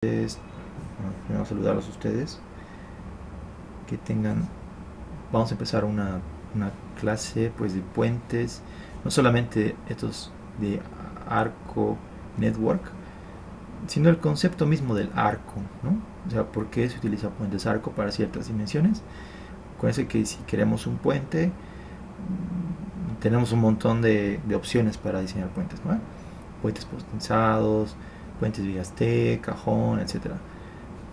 Bueno, primero saludarlos a ustedes, que tengan, vamos a empezar una clase pues de puentes, no solamente estos de arco network, sino el concepto mismo del arco, ¿no? O sea, ¿por qué se utiliza puentes arco para ciertas dimensiones? Acuérdense que si queremos un puente, tenemos un montón de opciones para diseñar puentes, ¿no? Puentes postensados, puentes vigas T, cajón, etcétera.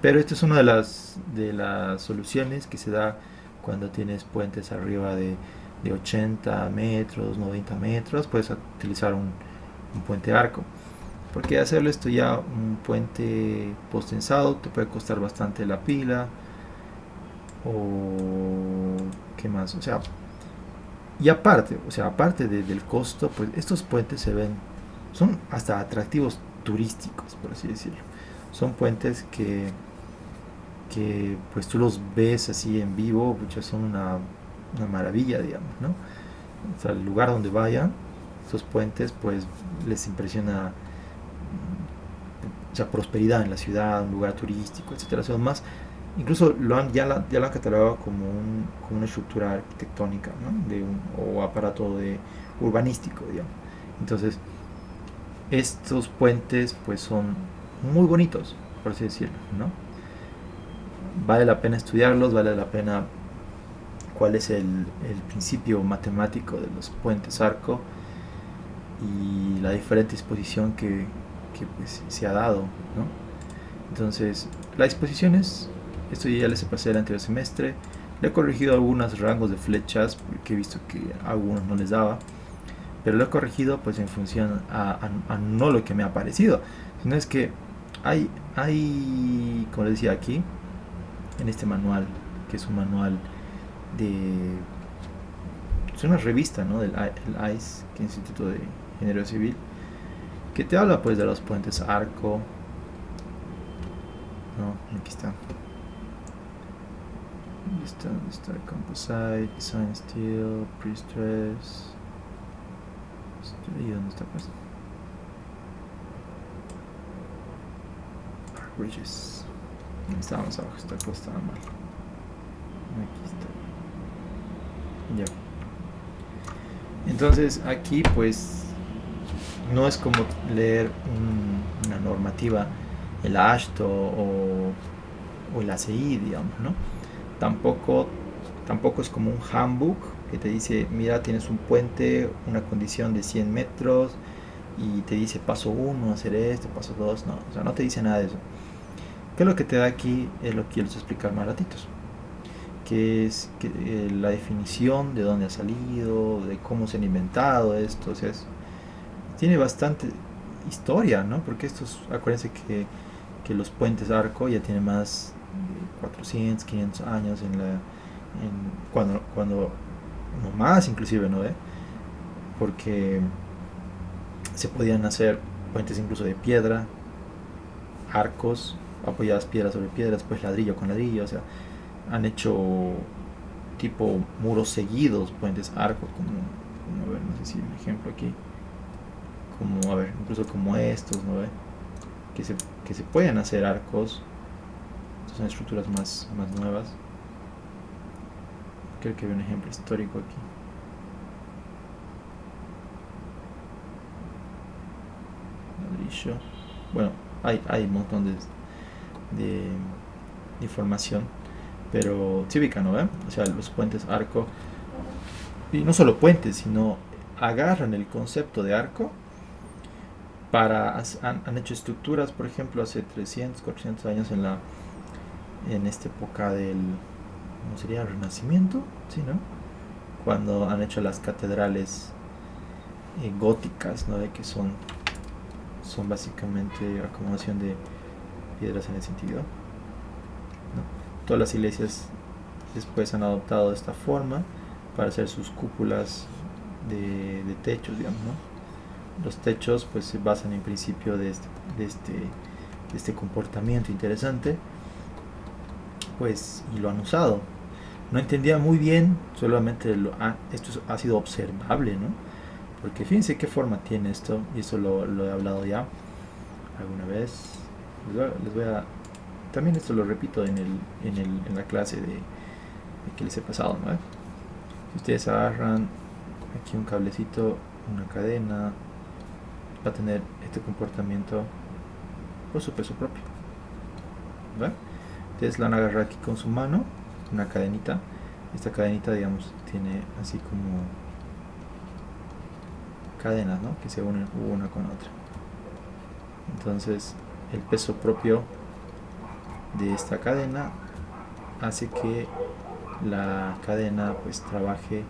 Pero esta es una de las soluciones que se da cuando tienes puentes arriba de 80 metros, 90 metros, puedes utilizar un puente arco. Porque hacerlo esto ya un puente postensado te puede costar bastante la pila o qué más, o sea, y aparte, o sea, aparte del costo, pues estos puentes se ven, son hasta atractivos turísticos, por así decirlo. Son puentes que pues tú los ves así en vivo, pues son una maravilla, digamos, ¿no? O sea, el lugar donde vayan, estos puentes, pues les impresiona, o sea, prosperidad en la ciudad, un lugar turístico, etcétera. Son más, incluso ya lo han catalogado como una estructura arquitectónica, ¿no? O aparato urbanístico, digamos. Entonces, estos puentes, pues son muy bonitos, por así decirlo, ¿no? Vale la pena estudiarlos, vale la pena cuál es el principio matemático de los puentes arco y la diferente disposición que pues, se ha dado, ¿no? Entonces, las disposiciones, esto ya les pasé el anterior semestre, le he corregido algunos rangos de flechas porque he visto que a algunos no les daba, pero lo he corregido pues en función a no lo que me ha parecido, sino es que como les decía aquí, en este manual, que es un manual de, es una revista, ¿no? Del el ICE, que es el Instituto de Ingeniería Civil, que te habla pues de los puentes arco, ¿no? Aquí está. ¿Dónde está? Composite, Design Steel, Pre-Stress. ¿Y dónde está pues? Bridges. Estábamos abajo, esta cosa estaba mal. Aquí está. Ya. Entonces aquí pues no es como leer una normativa, el AASHTO o el ACI, digamos, ¿no? Tampoco, tampoco es como un handbook que te dice, mira, tienes un puente, una condición de 100 metros y te dice paso uno hacer esto, paso 2 no, o sea, no te dice nada de eso. ¿Qué es lo que te da aquí? Es lo que quiero explicar más ratitos. Que es la definición de dónde ha salido, de cómo se han inventado esto, o sea, tiene bastante historia, ¿no? Porque acuérdense que los puentes arco ya tienen más de 400, 500 años cuando no más inclusive, ¿no? Porque se podían hacer puentes incluso de piedra, arcos, apoyadas piedra sobre piedra, después ladrillo con ladrillo, o sea, han hecho tipo muros seguidos, puentes arcos, a ver, no sé si un ejemplo aquí, como, a ver, incluso como estos, ¿no? Que se pueden hacer arcos, estas son estructuras más nuevas. Creo que hay un ejemplo histórico aquí. Ladrillo. Bueno, hay un montón de información, pero cívica, ¿no? O sea, los puentes arco, y no solo puentes, sino agarran el concepto de arco han hecho estructuras, por ejemplo, hace 300, 400 años en esta época ¿cómo sería? Renacimiento, ¿sí, no? Cuando han hecho las catedrales góticas, ¿no? Son básicamente acomodación de piedras en ese sentido, ¿no? Todas las iglesias después han adoptado esta forma para hacer sus cúpulas de techos, digamos, ¿no? Los techos pues se basan en principio de este comportamiento interesante, pues, y lo han usado. No entendía muy bien, solamente esto ha sido observable, ¿no? Porque fíjense qué forma tiene esto, y eso lo he hablado ya alguna vez. Les voy a también esto lo repito en la clase de que les he pasado, ¿no? Si ustedes agarran aquí un cablecito, una cadena, va a tener este comportamiento por su peso propio, ¿verdad? Ustedes la van a agarrar aquí con su mano, una cadenita. Esta cadenita, digamos, tiene así como cadenas, ¿no? Que se unen una con otra. Entonces, el peso propio de esta cadena hace que la cadena pues trabaje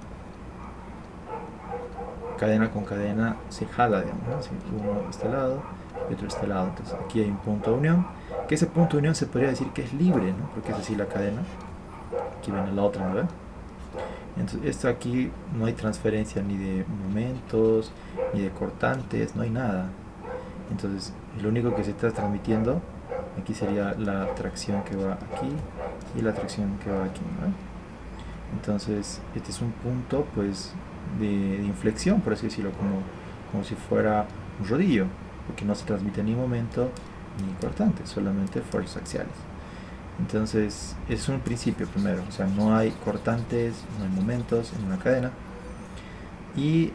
cadena con cadena, se jala, digamos, ¿no? Si uno de este lado y otro de este lado. Entonces aquí hay un punto de unión, que ese punto de unión se podría decir que es libre, ¿no? Porque es así la cadena. Aquí viene la otra, ¿no? Entonces esto aquí no hay transferencia ni de momentos, ni de cortantes, no hay nada. Entonces lo único que se está transmitiendo aquí sería la tracción que va aquí y la tracción que va aquí, ¿no? Entonces este es un punto pues de inflexión, por así decirlo, como si fuera un rodillo, porque no se transmite ni momento ni cortante, solamente fuerzas axiales. Entonces es un principio primero, o sea, no hay cortantes, no hay momentos en una cadena, y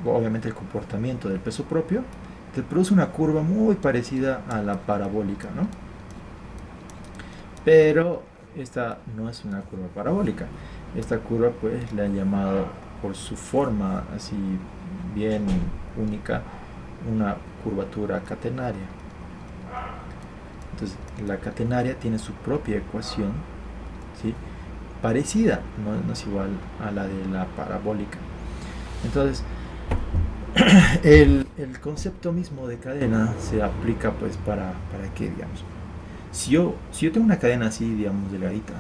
obviamente el comportamiento del peso propio te produce una curva muy parecida a la parabólica, ¿no? Pero esta no es una curva parabólica. Esta curva pues la han llamado por su forma así bien única una curvatura catenaria. Entonces la catenaria tiene su propia ecuación, ¿sí? Parecida, no es igual a la de la parabólica. Entonces el concepto mismo de cadena se aplica pues para qué, digamos. Si yo tengo una cadena así, digamos, delgadita,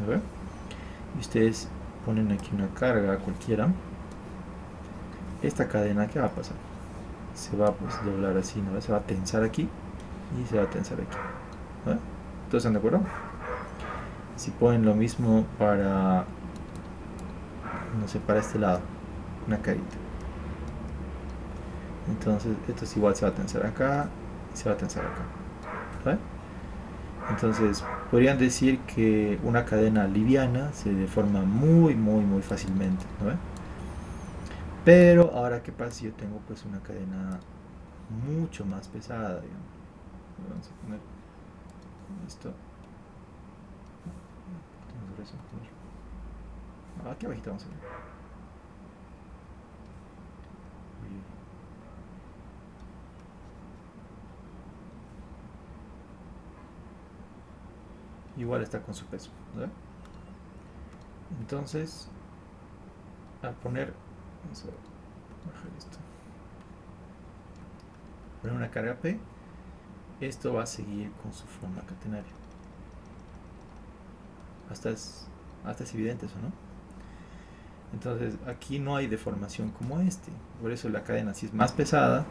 ¿no? Y ustedes ponen aquí una carga cualquiera, esta cadena, ¿qué va a pasar? Se va pues doblar así, ¿no? Se va a tensar aquí y se va a tensar aquí, ¿no? ¿Todos están de acuerdo? Si ponen lo mismo para, no sé, para este lado, una carita, entonces esto es igual, se va a tensar acá y se va a tensar acá, ¿vale? Entonces podrían decir que una cadena liviana se deforma muy fácilmente, ¿no? Pero ahora, ¿qué pasa si yo tengo pues una cadena mucho más pesada, digamos? Vamos a poner esto. Aquí abajito vamos a ver. Igual está con su peso, ¿no? Entonces, al poner, vamos a bajar esto, poner una carga P, esto va a seguir con su forma catenaria. Hasta es evidente eso, ¿no? Entonces aquí no hay deformación como este, por eso la cadena, si es más pesada,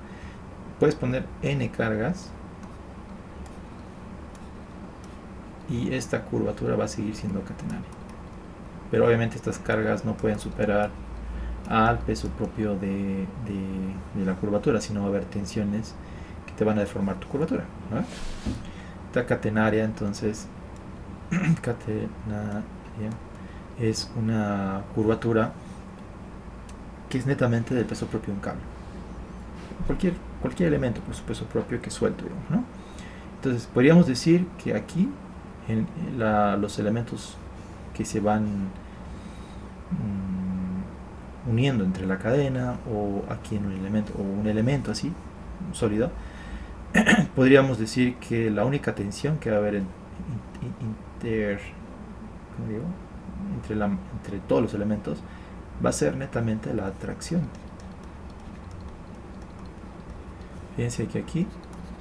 puedes poner n cargas y esta curvatura va a seguir siendo catenaria. Pero obviamente estas cargas no pueden superar al peso propio de la curvatura, sino va a haber tensiones que te van a deformar tu curvatura, ¿no? Esta catenaria, entonces, catenaria es una curvatura que es netamente del peso propio de un cable. Cualquier elemento por su peso propio que es suelto, digamos, ¿no? Entonces podríamos decir que aquí los elementos que se van uniendo entre la cadena o aquí en un elemento así sólido, podríamos decir que la única tensión que va a haber entre todos los elementos va a ser netamente la atracción. Fíjense que aquí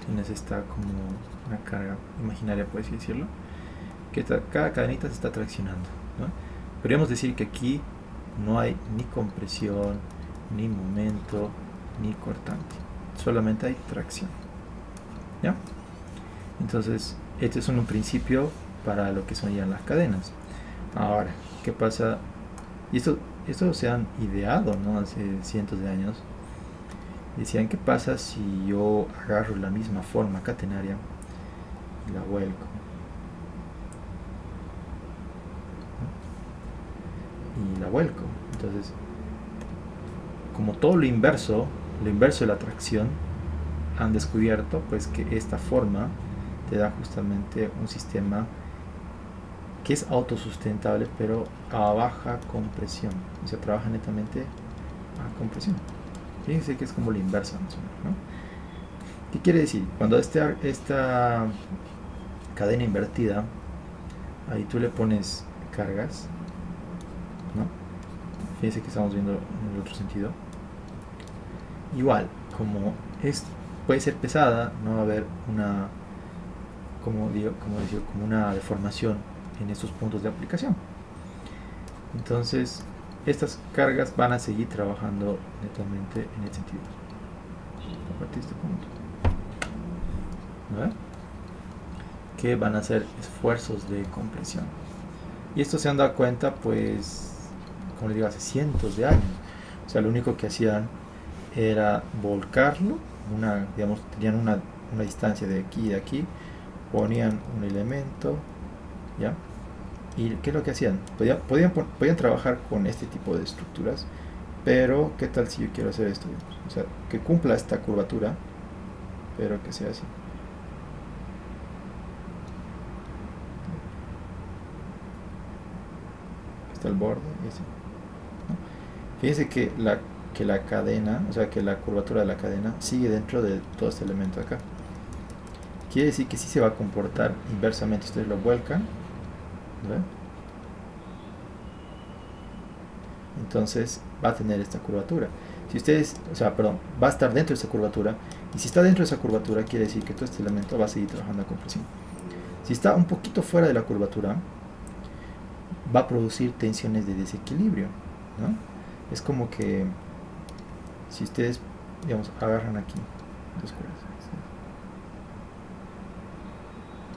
tienes esta como una carga imaginaria, por así decirlo, que cada cadenita se está traccionando, ¿no? Podríamos decir que aquí no hay ni compresión, ni momento, ni cortante, solamente hay tracción, ¿ya? Entonces este es un principio para lo que son ya las cadenas. Ahora, ¿qué pasa? Y esto se han ideado, ¿no? Hace cientos de años, Decían, ¿qué pasa si yo agarro la misma forma catenaria y la vuelco? ¿No? Y la vuelco. Entonces, como todo lo inverso de la atracción, han descubierto pues que esta forma te da justamente un sistema que es autosustentable pero a baja compresión, o sea, trabaja netamente a compresión. Fíjense que es como la inversa más o menos, ¿no? ¿Qué quiere decir? Cuando esta cadena invertida, ahí tú le pones cargas, ¿no? Fíjense que estamos viendo en el otro sentido. Igual, como puede ser pesada, no va a haber una, como una deformación en estos puntos de aplicación. Entonces, estas cargas van a seguir trabajando netamente en el sentido. A partir de este punto. ¿Verdad? Que van a ser esfuerzos de compresión. Y esto se han dado cuenta, pues, como les digo, hace cientos de años. O sea, lo único que hacían era volcarlo, tenían una distancia de aquí y de aquí, ponían un elemento, ¿ya? ¿Y qué es lo que hacían? Podían trabajar con este tipo de estructuras, pero ¿qué tal si yo quiero hacer esto? O sea, que cumpla esta curvatura, pero que sea así. Está el borde y así, ¿no? Fíjense que la cadena, o sea, que la curvatura de la cadena sigue dentro de todo este elemento acá. Quiere decir que sí se va a comportar inversamente. Ustedes lo vuelcan, ¿ven? Entonces va a tener esta curvatura. Si ustedes, o sea, perdón, va a estar dentro de esa curvatura. Y si está dentro de esa curvatura, quiere decir que todo este elemento va a seguir trabajando a compresión. Si está un poquito fuera de la curvatura, va a producir tensiones de desequilibrio, ¿no? Es como que si ustedes, digamos, agarran aquí dos cuerdas,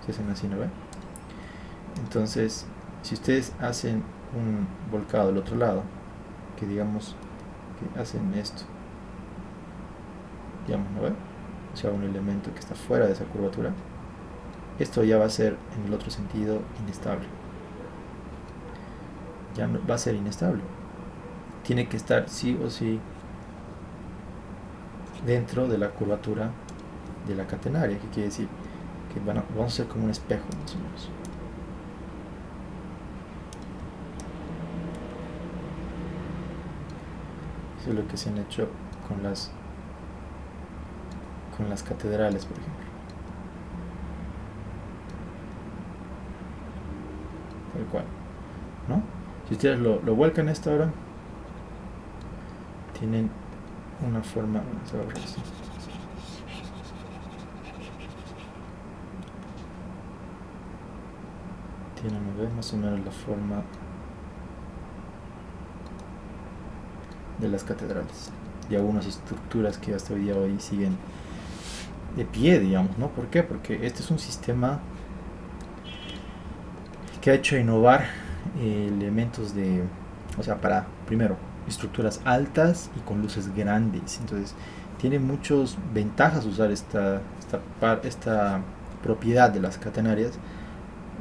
se hacen así, ¿no ven? Entonces, si ustedes hacen un volcado del otro lado, que digamos que hacen esto, digamos, ¿no ven? O sea, un elemento que está fuera de esa curvatura, esto ya va a ser en el otro sentido inestable. Ya no, va a ser inestable. Tiene que estar sí o sí dentro de la curvatura de la catenaria, que quiere decir que vamos a ser como un espejo más o menos. Eso es lo que se han hecho con las catedrales, por ejemplo. Tal cual, ¿no? Si ustedes lo vuelcan a esta hora, tienen una forma, vamos a ver así. Tienen, más o menos la forma de las catedrales y algunas estructuras que hasta hoy siguen de pie, digamos, ¿no? ¿Por qué? Porque este es un sistema que ha hecho innovar elementos de, o sea, para, primero, estructuras altas y con luces grandes. Entonces, tiene muchas ventajas usar esta propiedad de las catenarias,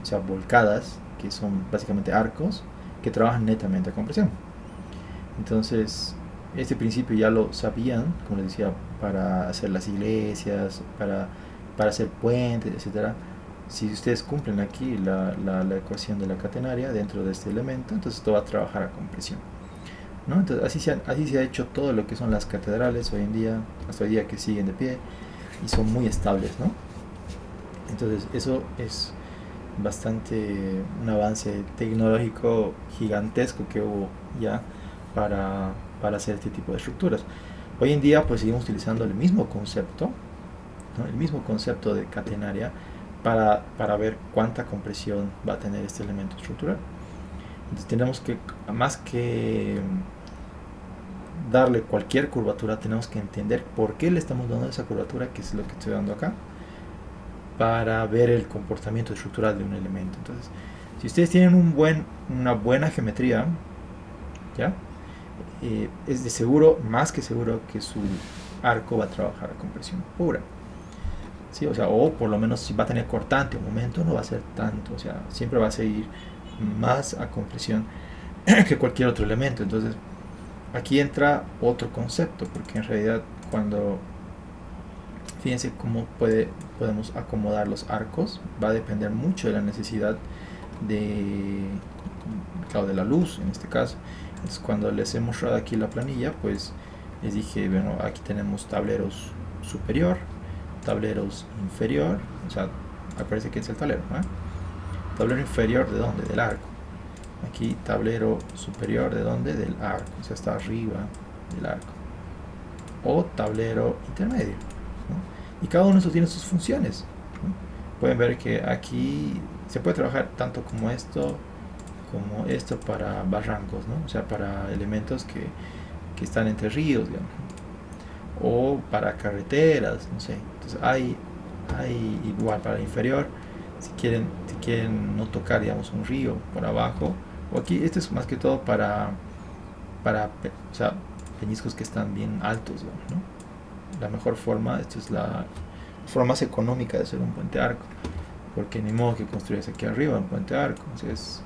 o sea, volcadas, que son básicamente arcos, que trabajan netamente a compresión. Entonces, este principio ya lo sabían, como les decía, para hacer las iglesias, para hacer puentes, etcétera. Si ustedes cumplen aquí la ecuación de la catenaria dentro de este elemento, entonces esto va a trabajar a compresión, ¿no? Entonces así se ha hecho todo lo que son las catedrales hoy en día, hasta hoy día, que siguen de pie y son muy estables, ¿no? Entonces eso es bastante un avance tecnológico gigantesco que hubo ya para hacer este tipo de estructuras. Hoy en día pues seguimos utilizando el mismo concepto, ¿no? El mismo concepto de catenaria para ver cuánta compresión va a tener este elemento estructural. Entonces tenemos que, más que darle cualquier curvatura, tenemos que entender por qué le estamos dando esa curvatura, que es lo que estoy dando acá, para ver el comportamiento estructural de un elemento. Entonces, si ustedes tienen una buena geometría, ¿ya? Es de seguro, más que seguro, que su arco va a trabajar con presión pura. ¿Sí? O sea, o por lo menos si va a tener cortante un momento, no va a ser tanto, o sea, siempre va a seguir más a compresión que cualquier otro elemento. Entonces, aquí entra otro concepto, porque en realidad cuando, fíjense cómo podemos acomodar los arcos, va a depender mucho de la necesidad de, claro, de la luz en este caso. Entonces, cuando les he mostrado aquí la planilla, pues les dije, bueno, aquí tenemos tableros superior, tableros inferior, o sea, aparece que es el tablero, ¿eh? Tablero inferior, ¿de dónde? Del arco. Aquí tablero superior, ¿de dónde? Del arco, o sea, está arriba del arco. O tablero intermedio, ¿no? Y cada uno de estos tiene sus funciones, ¿no? Pueden ver que aquí se puede trabajar tanto como esto para barrancos, ¿no? O sea, para elementos que están entre ríos, digamos, o para carreteras, no sé. Entonces hay igual para el inferior, si quieren no tocar, digamos, un río por abajo, o aquí este es más que todo o sea, peñiscos que están bien altos, digamos, ¿no? La mejor forma, esto es la forma más económica de hacer un puente arco, porque ni modo que construyas aquí arriba un puente arco. Entonces,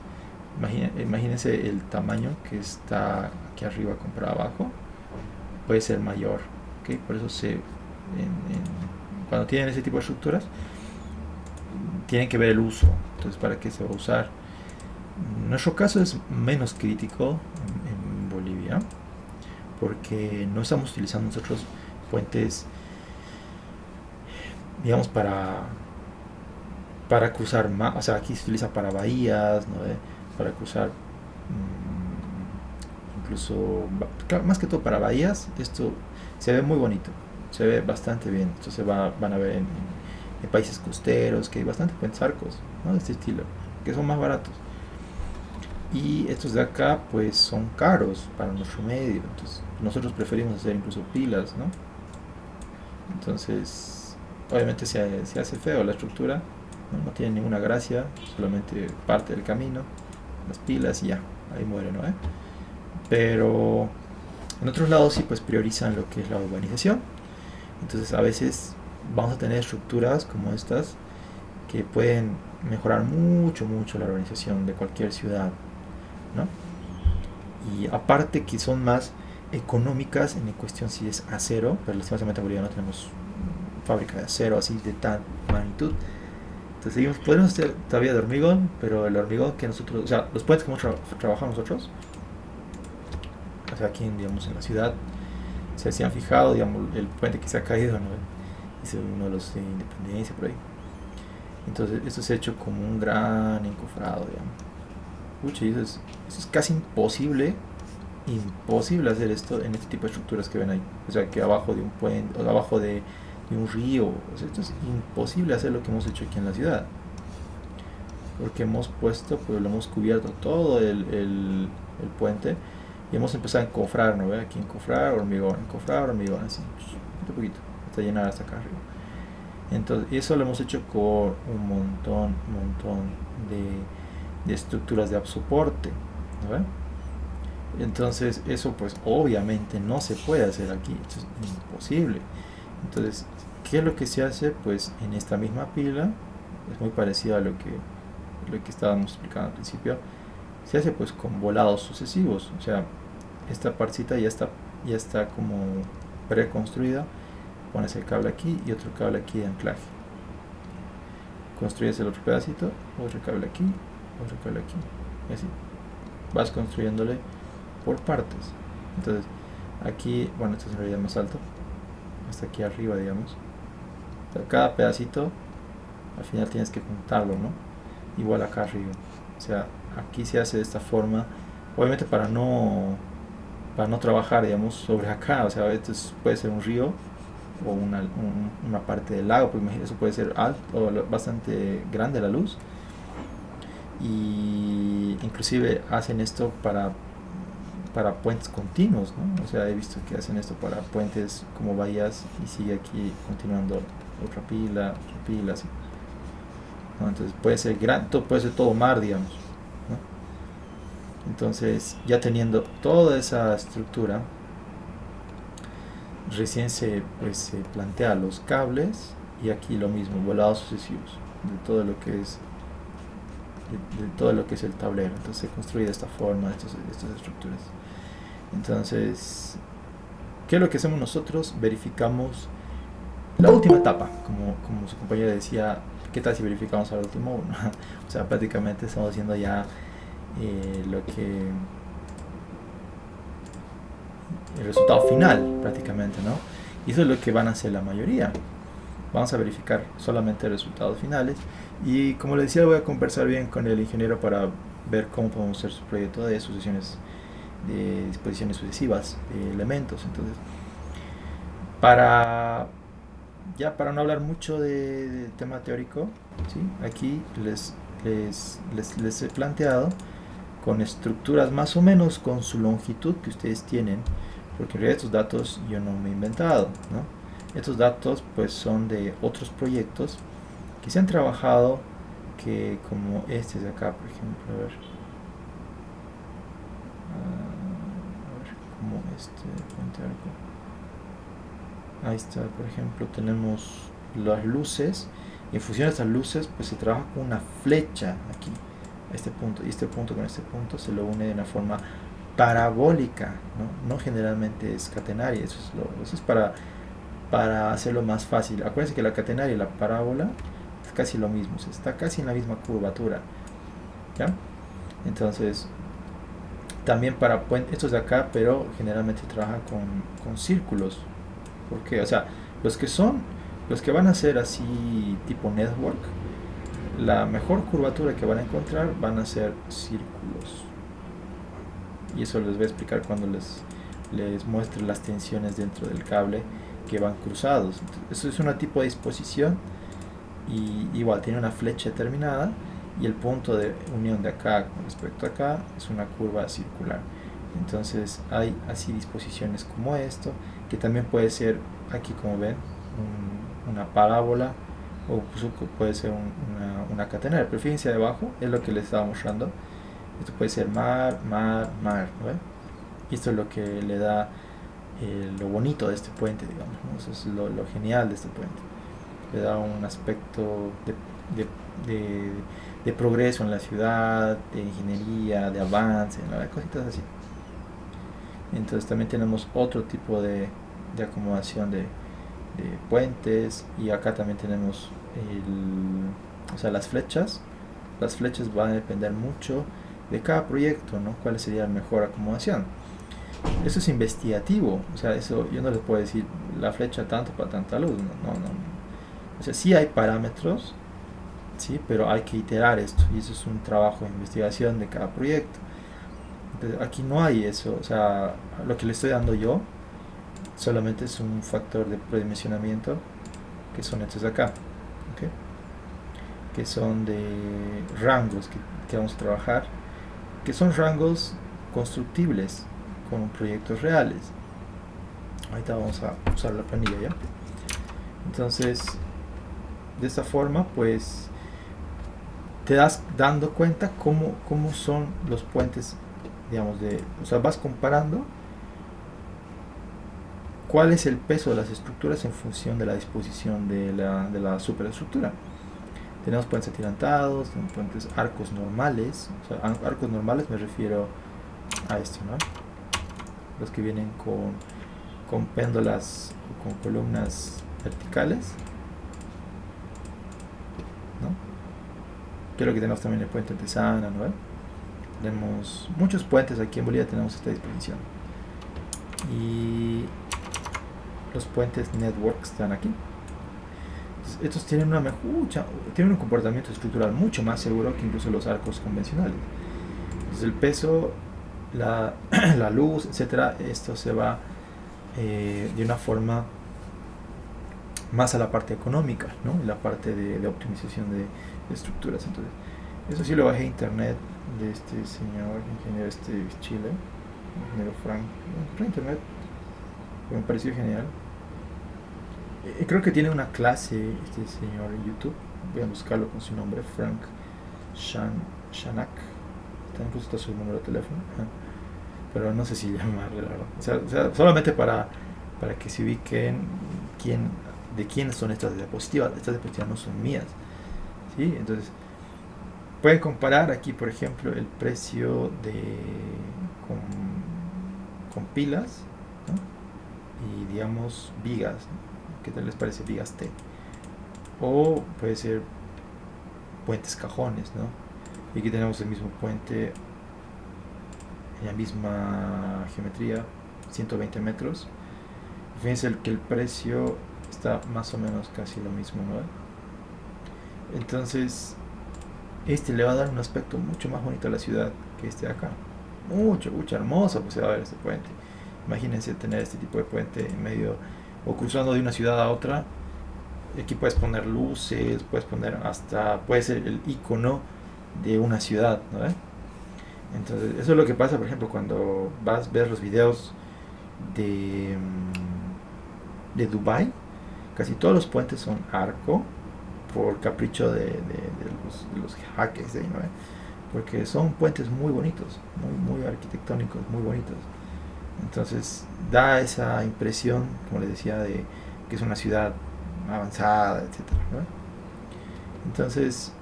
imagínense el tamaño que está aquí arriba comparado abajo, puede ser mayor, ¿okay? Por eso cuando tienen ese tipo de estructuras, tienen que ver el uso, entonces para qué se va a usar. Nuestro caso es menos crítico en Bolivia, porque no estamos utilizando nosotros puentes, digamos, para cruzar más, o sea, aquí se utiliza para bahías, ¿no? Para cruzar, incluso, claro, más que todo para bahías. Esto se ve muy bonito, se ve bastante bien. Esto van a ver en países costeros, que hay bastante puentes arcos, ¿no? De este estilo, que son más baratos. Y estos de acá pues son caros para nuestro medio, entonces nosotros preferimos hacer incluso pilas, ¿no? Entonces, obviamente se hace feo la estructura, ¿no? No tiene ninguna gracia, solamente parte del camino, las pilas y ya, ahí muere, ¿no? Pero en otros lados sí pues priorizan lo que es la urbanización. Entonces a veces vamos a tener estructuras como estas que pueden mejorar mucho, mucho la urbanización de cualquier ciudad, ¿no? Y aparte que son más económicas en cuestión si es acero, pero lastimosamente en Bolivia no tenemos fábrica de acero así de tal magnitud. Entonces seguimos, podemos hacer todavía de hormigón, pero el hormigón que nosotros, o sea, los puentes que trabajamos nosotros, o sea, aquí digamos en la ciudad, se han fijado, digamos, el puente que se ha caído, ¿no? Es uno de los de Independencia por ahí. Entonces esto se ha hecho como un gran encofrado, digamos. Pucha, eso es casi imposible hacer esto en este tipo de estructuras que ven ahí. O sea, que abajo de un puente, o abajo de un río, o sea, esto es imposible hacer lo que hemos hecho aquí en la ciudad. Porque hemos puesto, pues lo hemos cubierto todo el puente y hemos empezado a encofrar, ¿no ve? Aquí encofrar hormigón, así, poquito a poquito, hasta llenar hasta acá arriba. Entonces, eso lo hemos hecho con un montón de estructuras de soporte, ¿no ve? Entonces, eso pues obviamente no se puede hacer aquí, esto es imposible. Entonces, ¿qué es lo que se hace? Pues en esta misma pila, es muy parecido a lo que estábamos explicando al principio, se hace pues con volados sucesivos, o sea, esta partecita ya está como preconstruida, pones el cable aquí y otro cable aquí de anclaje, construyes el otro pedacito, otro cable aquí, otro cable aquí, y así vas construyéndole por partes. Entonces aquí, bueno, esto es en realidad más alto, hasta aquí arriba, digamos. Pero cada pedacito al final tienes que juntarlo, ¿no? Igual acá arriba, o sea, aquí se hace de esta forma, obviamente para no trabajar, digamos, sobre acá. O sea, esto puede ser un río o una parte del lago, porque eso puede ser alto o bastante grande la luz, y inclusive hacen esto para puentes continuos, ¿no? O sea, he visto que hacen esto para puentes como bahías y sigue aquí continuando otra pila, así, ¿no? Entonces puede ser puede ser todo mar, digamos, ¿no? Entonces, ya teniendo toda esa estructura, recién se plantea los cables y aquí lo mismo, volados sucesivos de todo lo que es de todo lo que es el tablero. Entonces se construye de esta forma estas estructuras. Entonces, ¿qué es lo que hacemos nosotros? Verificamos la última etapa, como su compañero decía, ¿qué tal si verificamos al último uno? O sea, prácticamente estamos haciendo ya lo que el resultado final, prácticamente, ¿no? Y eso es lo que van a hacer la mayoría. Vamos a verificar solamente resultados finales. Y como les decía, voy a conversar bien con el ingeniero para ver cómo podemos hacer su proyecto de sucesiones, de disposiciones sucesivas de elementos. Entonces, para para no hablar mucho de tema teórico, ¿sí? Aquí les he planteado con estructuras más o menos con su longitud que ustedes tienen, porque en realidad estos datos yo no me he inventado, ¿no? Estos datos pues son de otros proyectos que se han trabajado, que como este de acá, por ejemplo, a ver, como este puente arco. Ahí está, por ejemplo, tenemos las luces, y en función de estas luces pues se trabaja con una flecha aquí, a este punto, y este punto con este punto se lo une de una forma parabólica, no generalmente es catenaria. Eso es para hacerlo más fácil. Acuérdense que la catenaria y la parábola es casi lo mismo, o sea, está casi en la misma curvatura, ¿ya? Entonces, también para estos de acá, pero generalmente trabajan con círculos. ¿Por qué? O sea, los que van a ser así tipo network, la mejor curvatura que van a encontrar van a ser círculos. Y eso les voy a explicar cuando les muestre las tensiones dentro del cable que van cruzados. Entonces, eso es un tipo de disposición, y igual tiene una flecha determinada, y el punto de unión de acá con respecto a acá es una curva circular. Entonces hay así disposiciones como esto, que también puede ser aquí, como ven, una parábola, o puede ser una catenaria. Pero fíjense debajo, es lo que les estaba mostrando. Esto puede ser mar, ¿no? Y esto es lo que le da lo bonito de este puente, digamos, ¿no? Eso es lo genial de este puente. Le da un aspecto de, de, de progreso en la ciudad, de ingeniería, de avance, ¿no? Cositas así. Entonces también tenemos otro tipo de acomodación de puentes, y acá también tenemos o sea, las flechas. Las flechas van a depender mucho de cada proyecto, ¿no? ¿Cuál sería la mejor acomodación? Eso es investigativo, o sea, eso yo no les puedo decir la flecha tanto para tanta luz, no. O sea, sí hay parámetros, sí, pero hay que iterar esto, y eso es un trabajo de investigación de cada proyecto. Entonces, aquí no hay eso, o sea, lo que le estoy dando yo solamente es un factor de predimensionamiento, que son estos de acá, ¿okay? Que son de rangos que vamos a trabajar, que son rangos constructibles con proyectos reales. Ahorita vamos a usar la planilla ya. Entonces, de esta forma, pues te das dando cuenta cómo son los puentes, digamos, o sea, vas comparando cuál es el peso de las estructuras en función de la disposición de la superestructura. Tenemos puentes atirantados, tenemos puentes arcos normales. O sea, arcos normales me refiero a esto, ¿no? Los que vienen con péndolas o con columnas verticales, ¿no? Que es lo que tenemos también en el puente Tesana, ¿no? Tenemos muchos puentes aquí en Bolivia, tenemos esta disposición. Y los puentes networks están aquí. Estos tienen tienen un comportamiento estructural mucho más seguro que incluso los arcos convencionales. Entonces el peso, la luz, etcétera, esto se va de una forma más a la parte económica, ¿no? Y la parte de optimización de estructuras. Entonces, eso sí lo bajé a internet de este señor ingeniero de Chile, ingeniero Frank, por internet, me pareció genial. Creo que tiene una clase este señor en YouTube, voy a buscarlo con su nombre, Frank Shanak, incluso está su número de teléfono, pero no sé si llamarle, la verdad. O sea, solamente para para que se ubiquen de quiénes son estas diapositivas. Estas diapositivas no son mías, ¿sí? Entonces, pueden comparar aquí, por ejemplo, el precio con pilas, ¿no? Y digamos vigas, ¿no? ¿Qué tal les parece vigas T? O puede ser puentes cajones, ¿no? Y aquí tenemos el mismo puente en la misma geometría, 120 metros. Fíjense que el precio está más o menos casi lo mismo, ¿no? Entonces, este le va a dar un aspecto mucho más bonito a la ciudad que este de acá. Mucho hermoso pues se va a ver este puente. Imagínense tener este tipo de puente en medio o cruzando de una ciudad a otra. Aquí puedes poner luces, puedes poner hasta, puede ser el icono de una ciudad, ¿no? Entonces, eso es lo que pasa, por ejemplo, cuando vas a ver los videos de, de Dubai. Casi todos los puentes son arco por capricho de los jaques de ahí, ¿no? Porque son puentes muy bonitos, muy arquitectónicos, muy bonitos. Entonces da esa impresión, como les decía, de que es una ciudad avanzada, etcétera, ¿no? Entonces,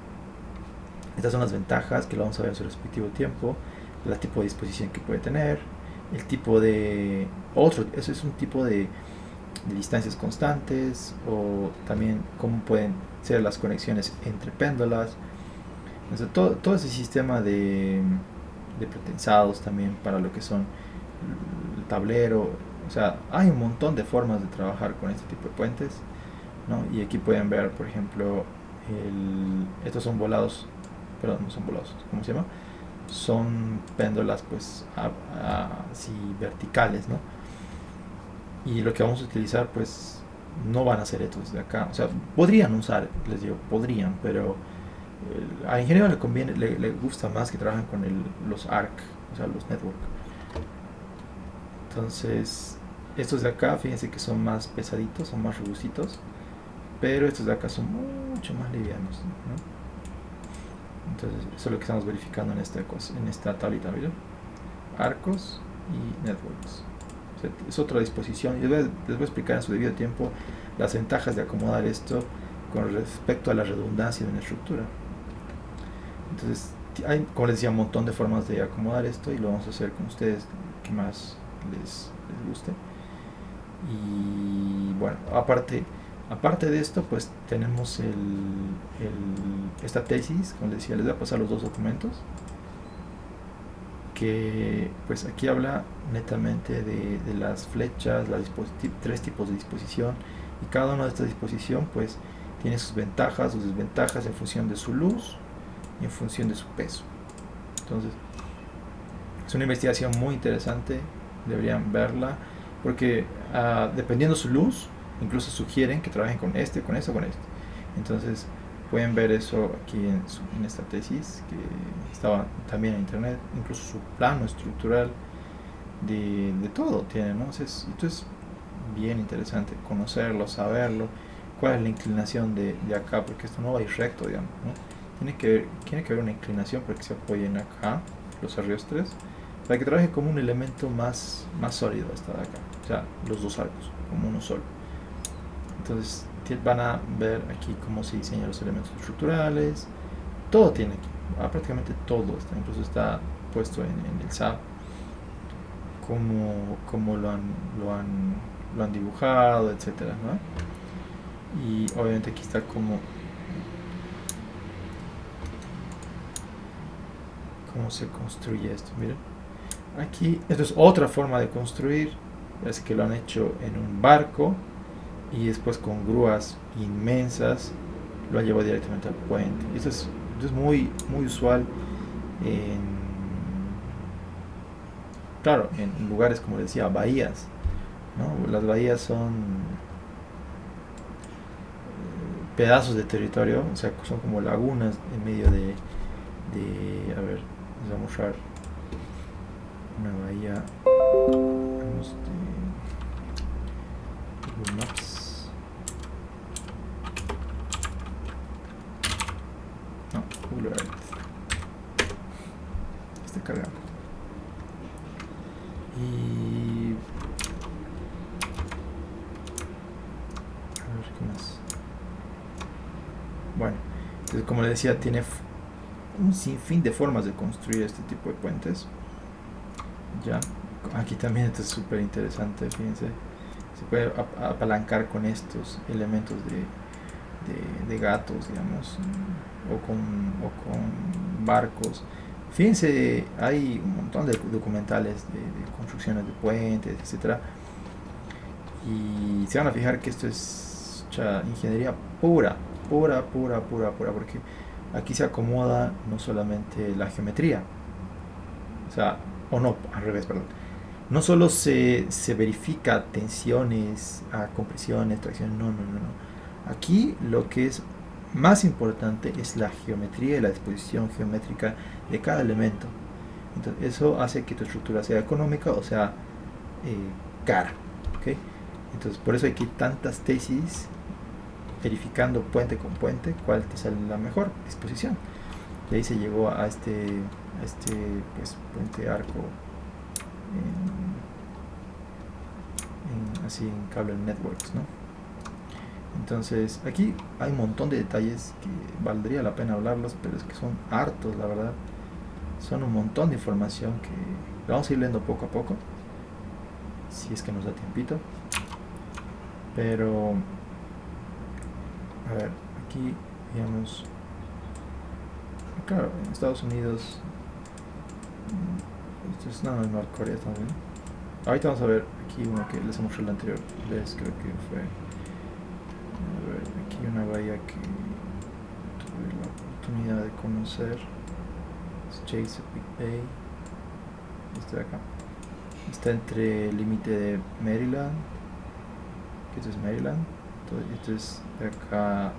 estas son las ventajas que lo vamos a ver en su respectivo tiempo, el tipo de disposición que puede tener, el tipo de eso es un tipo de distancias constantes, o también cómo pueden ser las conexiones entre péndulas. Entonces, todo ese sistema de pretensados también para lo que son el tablero. O sea, hay un montón de formas de trabajar con este tipo de puentes, ¿no? Y aquí pueden ver, por ejemplo, estos son volados, perdón, no son volados, ¿cómo se llama? Son péndulas pues así verticales, ¿no? Y lo que vamos a utilizar pues no van a ser estos de acá. O sea, podrían usar, les digo, podrían, pero a ingeniero le conviene, le gusta más que trabajen con los ARC, o sea, los network. Entonces, estos de acá, fíjense que son más pesaditos, son más robustitos, pero estos de acá son mucho más livianos, ¿no? Entonces, eso es lo que estamos verificando en esta tablita, ¿vieron? Arcos y networks. O sea, es otra disposición. Y les voy a explicar en su debido tiempo las ventajas de acomodar esto con respecto a la redundancia de una estructura. Entonces, hay, como les decía, un montón de formas de acomodar esto y lo vamos a hacer con ustedes que más les guste. Y bueno, aparte de esto, pues tenemos esta tesis, como les decía, les voy a pasar los dos documentos, que pues aquí habla netamente de las flechas, tres tipos de disposición, y cada una de estas disposición pues tiene sus ventajas, sus desventajas en función de su luz y en función de su peso. Entonces, es una investigación muy interesante, deberían verla, porque dependiendo su luz, incluso sugieren que trabajen con este, con esto, con este. Entonces, pueden ver eso aquí en esta tesis, que estaba también en internet, incluso su plano estructural de todo tiene, ¿no? Entonces, esto es bien interesante, conocerlo, saberlo, cuál es la inclinación de acá, porque esto no va a ir recto, digamos, ¿no? Tiene que haber una inclinación para que se apoyen acá, los arrestres, para que trabaje como un elemento más sólido esta de acá, o sea, los dos arcos, como uno solo. Entonces, van a ver aquí cómo se diseñan los elementos estructurales, todo tiene aquí, prácticamente todo está, incluso está puesto en el SAP, cómo lo han dibujado, etcétera, ¿no? Y obviamente aquí está cómo se construye esto. Miren, aquí esto es otra forma de construir, es que lo han hecho en un barco y después con grúas inmensas lo han llevado directamente al puente. Esto es muy usual claro, en lugares como les decía, bahías, ¿no? Las bahías son pedazos de territorio, o sea, son como lagunas en medio de a ver, les voy a mostrar una bahía. Vamos de Google Maps. No, Google Earth. Está cargando. Y Entonces, como le decía, tiene un sinfín de formas de construir este tipo de puentes. Ya, aquí también esto es súper interesante, fíjense. Se puede apalancar con estos elementos de gatos, digamos, o con barcos. Fíjense, hay un montón de documentales de construcciones de puentes, etcétera. Y se van a fijar que esto es ingeniería pura, pura, pura, pura, pura, porque aquí se acomoda no solamente la geometría, o sea, o no, al revés, perdón. No solo se verifica tensiones, compresiones, tracciones, no, no, no, no. Aquí lo que es más importante es la geometría y la disposición geométrica de cada elemento. Entonces, eso hace que tu estructura sea económica o sea cara. ¿Okay? Entonces, por eso hay que tantas tesis verificando puente con puente cuál te sale la mejor disposición. Y ahí se llegó a este pues, puente arco así en Cable Networks, ¿no? Entonces aquí hay un montón de detalles que valdría la pena hablarlos, pero es que son hartos, la verdad. Son un montón de información que vamos a ir leyendo poco a poco, si es que nos da tiempito. Pero a ver, aquí digamos, claro, en Estados Unidos, esto es nada, en Norcorea también. Ahorita vamos a ver aquí uno que les mostré la anterior vez, creo que fue. A ver, aquí una bahía que tuve la oportunidad de conocer. Es Chesapeake Bay. Este de acá. Está entre el límite de Maryland. Que esto es Maryland. Esto es de acá.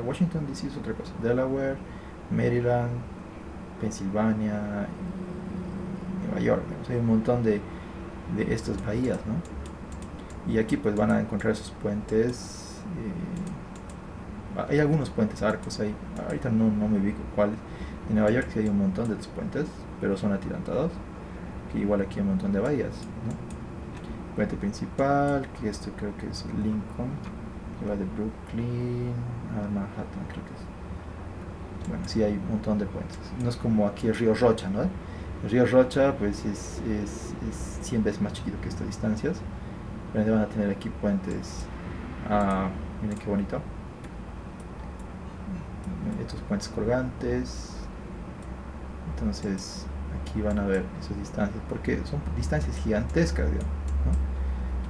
Washington DC es otra cosa. Delaware, Maryland, Pensilvania y Nueva York. Digamos. Hay un montón de estas bahías, ¿no? Y aquí pues van a encontrar esos puentes. Hay algunos puentes arcos ahí. Ahorita no me ubico cuáles. En Nueva York sí hay un montón de estos puentes, pero son atirantados. Que igual aquí hay un montón de bahías, ¿no? Puente principal, que esto creo que es Lincoln, que va de Brooklyn a Manhattan, creo que es. Bueno, sí hay un montón de puentes. No es como aquí el río Rocha, ¿no? El río Rocha pues es 100 veces más chiquito que estas distancias. Pero van a tener aquí puentes. Miren qué bonito. Estos puentes colgantes. Entonces aquí van a ver esas distancias, porque son distancias gigantescas, digamos, ¿no?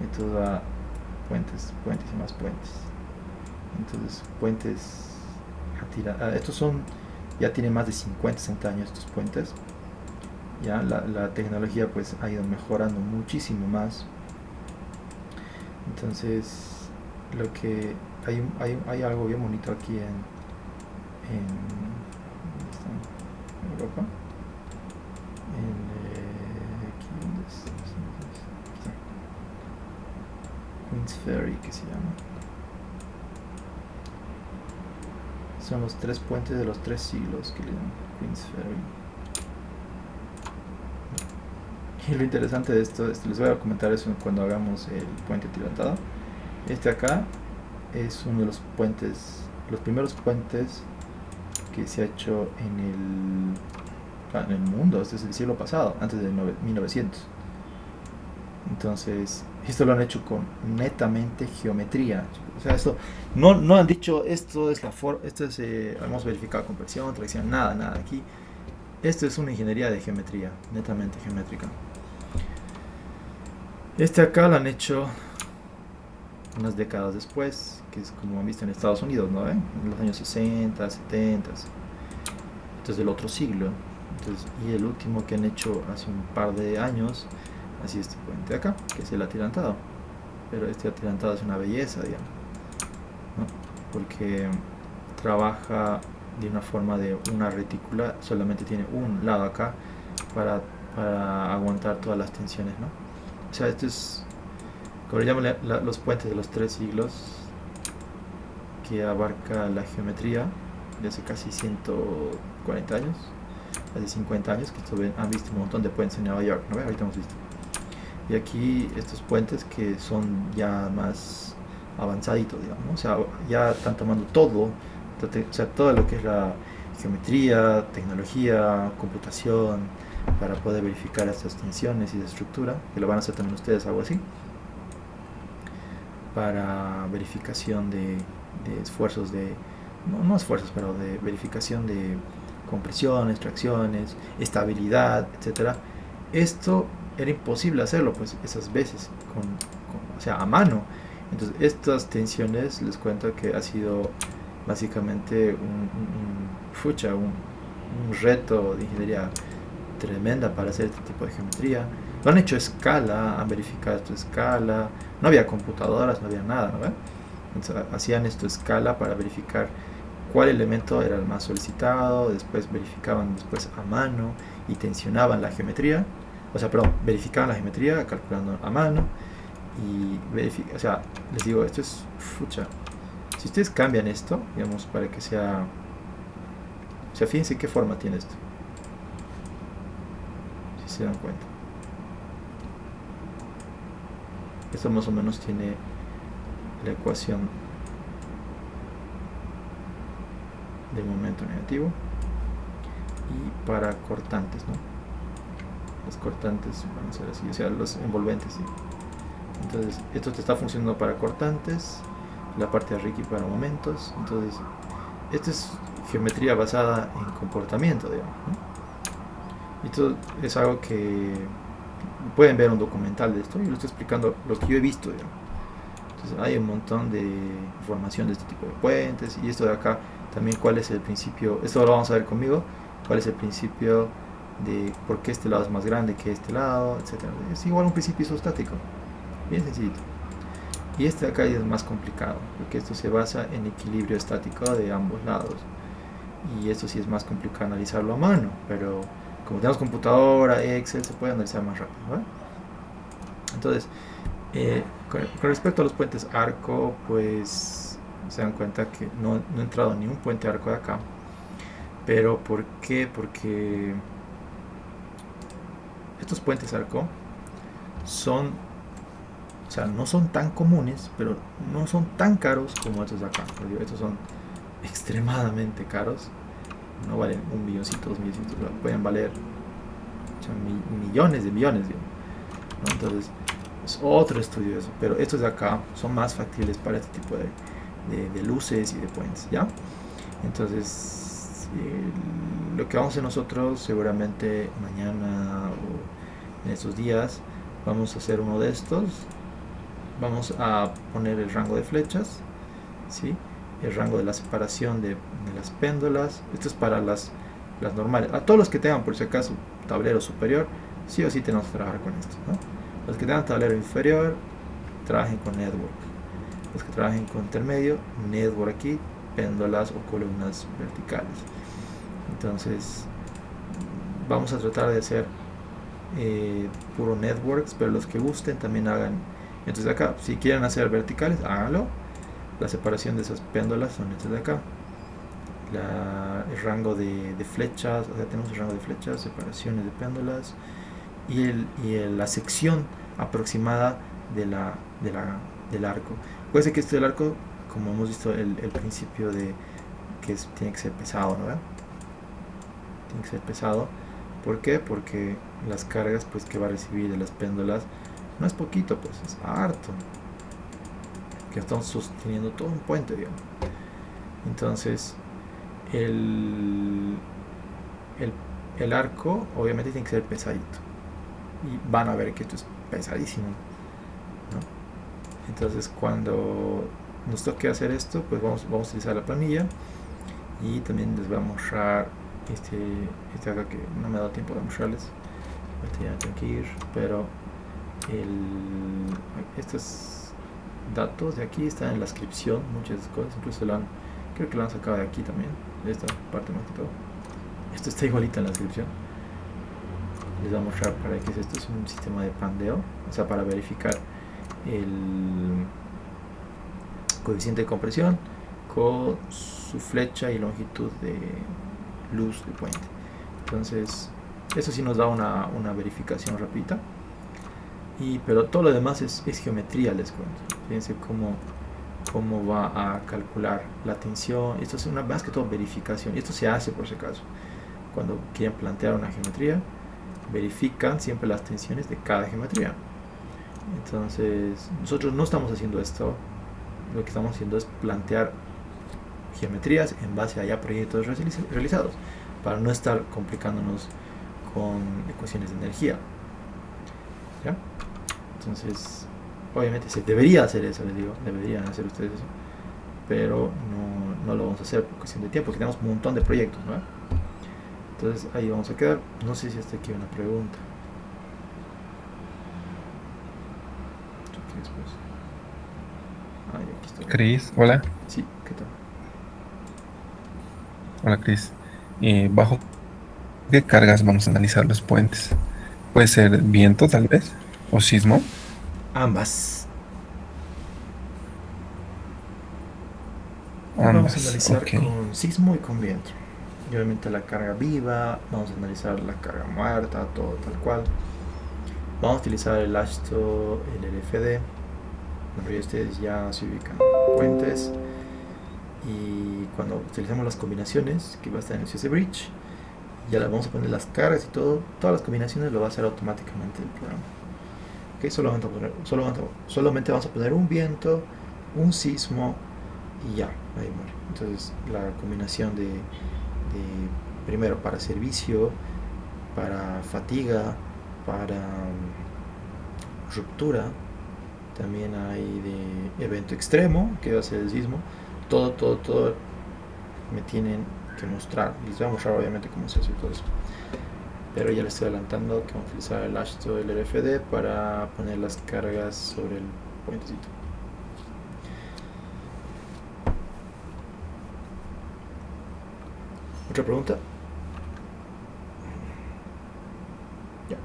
Entonces va puentes y más puentes. Entonces puentes estos son, ya tienen más de 50, 60 años estos puentes. Ya la tecnología pues ha ido mejorando muchísimo más. Entonces lo que hay algo bien bonito aquí en Europa, aquí donde está Queens Ferry, que se llama. Son los 3 puentes de los 3 siglos que le llaman Queens Ferry. Y lo interesante de esto, les voy a comentar eso cuando hagamos el puente atirantado. Este acá es uno de los puentes, los primeros puentes que se ha hecho en el mundo. Este es el siglo pasado, antes de 1900. Entonces, esto lo han hecho con netamente geometría. O sea, esto no han dicho esto es la forma, esto es hemos verificado compresión, tracción, nada. Aquí esto es una ingeniería de geometría, netamente geométrica. Este acá lo han hecho unas décadas después, que es como han visto en Estados Unidos, ¿no? En los años 60, 70. Entonces del otro siglo. Entonces, y el último que han hecho hace un par de años, así este puente de acá, que es el atirantado. Pero este atirantado es una belleza, digamos, ¿no? Porque trabaja de una forma de una retícula, solamente tiene un lado acá para aguantar todas las tensiones, ¿no? O sea, esto es, como le llaman los puentes de los 3 siglos, que abarca la geometría de hace casi 140 años, hace 50 años, que han visto un montón de puentes en Nueva York, ¿no? Ahorita hemos visto. Y aquí estos puentes que son ya más avanzaditos, digamos, ¿no? O sea, ya están tomando todo O sea, todo lo que es la geometría, tecnología, computación, para poder verificar estas tensiones y de estructura, que lo van a hacer también ustedes, algo así, para verificación de esfuerzos de, no esfuerzos, pero de verificación de compresiones, tracciones, estabilidad, etcétera. Esto era imposible hacerlo, pues, esas veces, o sea, a mano. Entonces, estas tensiones, les cuento que ha sido básicamente un reto de ingeniería tremenda para hacer este tipo de geometría. Lo han hecho a escala, han verificado esto a escala, no había computadoras, no había nada, ¿no? Entonces, hacían esto a escala para verificar cuál elemento era el más solicitado, después verificaban después a mano y tensionaban la geometría, o sea, perdón, verificaban la geometría calculando a mano y o sea, les digo, esto es fucha. Si ustedes cambian esto, digamos, para que sea, o sea, fíjense qué forma tiene esto, si se dan cuenta. Esto más o menos tiene la ecuación de momento negativo. Y para cortantes, ¿no? Los cortantes van a ser así, o sea, los envolventes, ¿sí? Entonces, esto te está funcionando para cortantes, la parte de Ricky para momentos. Entonces, esto es geometría basada en comportamiento, digamos, ¿no? Esto es algo que pueden ver un documental de esto, y lo estoy explicando lo que yo he visto, digamos. Entonces, hay un montón de información de este tipo de puentes, y esto de acá también cuál es el principio, esto lo vamos a ver conmigo, cuál es el principio de por qué este lado es más grande que este lado, etcétera. Es igual un principio isostático, bien sencillito. Y este de acá es más complicado, porque esto se basa en equilibrio estático de ambos lados. Y esto sí es más complicado analizarlo a mano, pero como tenemos computadora, Excel, se puede analizar más rápido, ¿vale? Entonces, con respecto a los puentes arco, pues se dan cuenta que no he entrado ni un puente arco de acá. Pero ¿por qué? Porque estos puentes arco son, o sea, no son tan comunes, pero no son tan caros como estos de acá. Estos son extremadamente caros, no valen $1 milloncito, $2 milloncitos, pueden valer, o sea, millones de millones, ¿no? Entonces es otro estudio eso, pero estos de acá son más factibles para este tipo de luces y de puentes, ¿ya? Entonces lo que vamos a hacer nosotros seguramente mañana o en estos días, vamos a hacer uno de estos. Vamos a poner el rango de flechas, ¿sí? El rango de la separación de las péndulas. Esto es para las normales. A todos los que tengan, por si acaso, tablero superior, sí o sí tenemos que trabajar con esto, ¿no? Los que tengan tablero inferior, trabajen con network. Los que trabajen con intermedio, network aquí, péndulas o columnas verticales. Entonces, vamos a tratar de hacer puro networks, pero los que gusten también hagan. Entonces acá, si quieren hacer verticales, háganlo. La separación de esas péndulas son estas de acá. El rango de flechas, o sea, tenemos el rango de flechas, separaciones de péndulas y la sección aproximada del arco. Puede ser que este del arco, como hemos visto el principio de que tiene que ser pesado, ¿no? Tiene que ser pesado. ¿Por qué? Porque las cargas pues que va a recibir de las péndulas no es poquito, pues es harto, que estamos sosteniendo todo un puente, digamos. Entonces el arco obviamente tiene que ser pesadito, y van a ver que esto es pesadísimo, ¿no? Entonces cuando nos toque hacer esto, pues vamos a utilizar la planilla, y también les voy a mostrar este acá que no me ha dado tiempo de mostrarles. Ya tengo que ir, pero estos datos de aquí están en la descripción, muchas cosas, incluso creo que lo han sacado de aquí también, de esta parte más que todo. Esto está igualito en la descripción. Les voy a mostrar para qué es esto. Es un sistema de pandeo, o sea, para verificar el coeficiente de compresión con su flecha y longitud de luz de puente. Entonces eso sí nos da una verificación rápida, pero todo lo demás es geometría, les cuento. Fíjense cómo cómo va a calcular la tensión. Esto es una más que todo verificación. Y esto se hace por si acaso. Cuando quieren plantear una geometría, verifican siempre las tensiones de cada geometría. Entonces, nosotros no estamos haciendo esto. Lo que estamos haciendo es plantear geometrías en base a ya proyectos realizados, para no estar complicándonos con ecuaciones de energía. ¿Ya? Entonces, obviamente se debería hacer eso, les digo, deberían hacer ustedes eso, pero no lo vamos a hacer por cuestión de tiempo, porque tenemos un montón de proyectos, ¿no? Entonces ahí vamos a quedar. No sé si hasta aquí hay una pregunta. ¿Qué después? Aquí está. Cris, hola. Sí, ¿qué tal? Hola, Cris. ¿Bajo qué cargas vamos a analizar los puentes? Puede ser viento, tal vez, o sismo. Ambas. Vamos a Ambas, analizar ok. con sismo y con viento. Y obviamente la carga viva, vamos a analizar la carga muerta, todo tal cual. Vamos a utilizar el ASHTO, el LFD. Bueno, ya ustedes ya se ubican puentes. Y cuando utilicemos las combinaciones que va a estar en el CSS Bridge, ya le vamos a poner las cargas y todo. Todas las combinaciones lo va a hacer automáticamente el programa. ¿Okay? Solamente vamos a poner un viento, un sismo y ya, ahí muere. Entonces la combinación de primero para servicio, para fatiga, para ruptura, también hay de evento extremo, que va a ser el sismo. Todo me tienen que mostrar. Les voy a mostrar obviamente cómo se hace todo eso. Pero ya les estoy adelantando que vamos a utilizar el ASHTO del RFD para poner las cargas sobre el puentecito. ¿Otra pregunta? Ya.